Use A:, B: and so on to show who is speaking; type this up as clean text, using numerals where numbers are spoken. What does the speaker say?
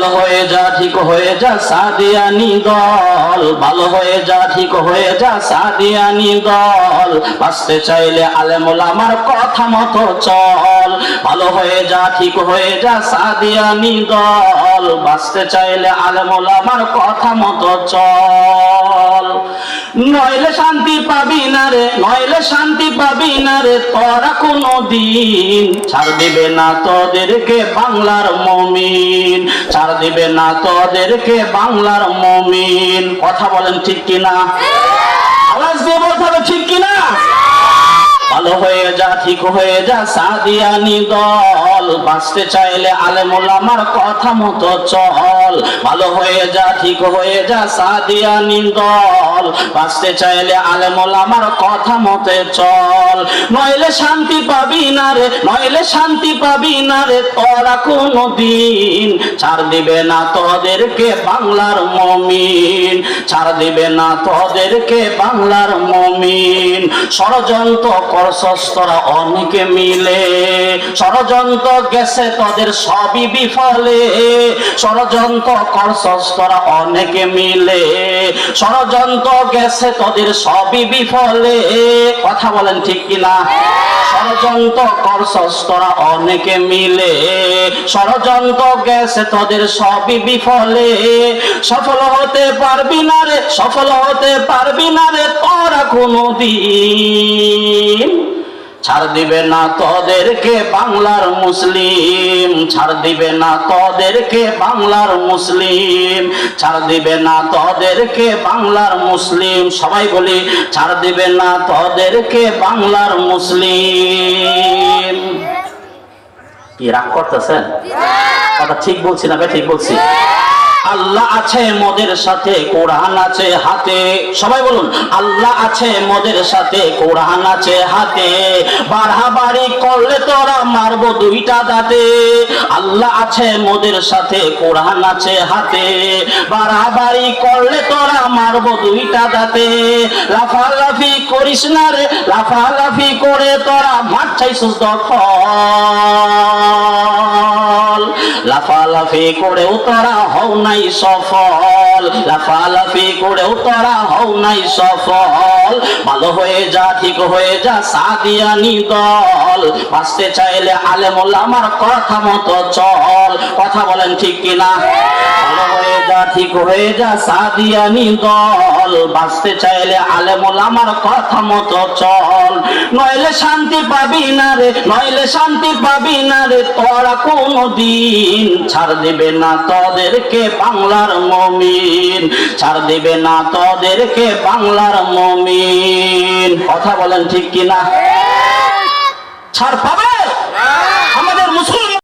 A: ভালো হয়ে যা ঠিক হয়ে যা সাদিয়ানি দল, ভালো হয়ে যা ঠিক হয়ে যা সাদিয়ানি দল, বাঁচতে চাইলে আলেম ওলামার কথা মতো চল। ভালো হয়ে যা ঠিক হয়ে যা সাদিয়ানি দল, বাঁচতে চাইলে আলেম ওলামার কথা মতো চল। নইলে শান্তি পাবি না রে, নইলে শান্তি পাবি না রে তোরা কোনো দিন। ছাড় দিবে না তোদেরকে বাংলার মুমিন, ছাড় দিবে না তোদেরকে বাংলার মুমিন। কথা বলেন ঠিক কিনা? আওয়াজ দিয়ে বলতে হবে ঠিক কিনা? ভালো হয়ে যা ঠিক হয়ে যা সাদিয়ানি দল, বাঁচতে চাইলে আলেম ওলামার কথা মতো চল। ভালো হয়ে যা ঠিক হয়ে যা সাদিয়ানি দল, বাঁচতে চাইলে আলেম ওলামার কথা মতো চল। নইলে শান্তি পাবি না রে, নইলে শান্তি পাবি না রে তোরা কোনো দিন। ছাড় দিবে না তোদেরকে বাংলার মুমিন, ছাড় দিবে না তোদেরকে বাংলার মুমিন। ষড়যন্ত্র করছস তোরা অনেকে মিলে, ষড়যন্ত্র গেছে তোদের সবই বিফলে। ষড়যন্ত্র করছস তোরা অনেকে মিলে, ষড়যন্ত্র গেছে তোদের সবই বিফলে। কথা বলেন ঠিক কিনা? ষড়যন্ত্র করছস তোরা অনেকে মিলে, ষড়যন্ত্র গেছে তোদের সবই বিফলে। সফল হতে পারবি না রে, সফল হতে পারবি না রে তোরা কোনো দিন। ছাড় দিবে না তোদেরকে বাংলার মুসলিম, ছাড় দিবে না তোদেরকে বাংলার মুসলিম, ছাড় দিবে না তোদেরকে বাংলার মুসলিম। সবাই বলি ছাড় দিবে না তোদেরকে বাংলার মুসলিম। কি রাগ করতেছেন? কথা ঠিক বলছি না? ঠিক বলছি। আল্লাহ আছে মোদের সাথে, কোরআন আছে হাতে। সবাই বলুন আল্লাহ আছে মোদের সাথে, কোরআন আছে হাতে। বাড়াবাড়ি করলে তোরা মারবো দুইটা দাঁতে। আল্লাহ আছে মোদের সাথে, কোরআন আছে হাতে। বাড়াবাড়ি করলে তোরা মারবো দুইটা দাঁতে। লাফালাফি করিস না রে, লাফালাফি করে তোরা মাঠ চাইছিস দখল। লাফালাফি করেও তোরা হও নাই সফল, লাফালাফি করেও তোরা হও নাই সফল। ভালো হয়ে যা ঠিক হয়ে যা সাদিয়ানি দল, বাঁচতে চাইলে আলেম ওলামার কথা মতো চল। কথা বলেন ঠিক কিনা? ভালো হয়ে যা ঠিক হয়ে যা সাদিয়ানি দল, বাঁচতে চাইলে আলেম ওলামার কথা মতো চল। নইলে শান্তি পাবি না রে, নইলে শান্তি পাবি না রে তোরা কোনো দিন। ছাড় দিবে না তোদেরকে বাংলার মুমিন, ছাড় দিবে না তোদেরকে বাংলার মুমিন। কথা বলেন ঠিক কিনা? ছাড় পাবে আমাদের মুসলিম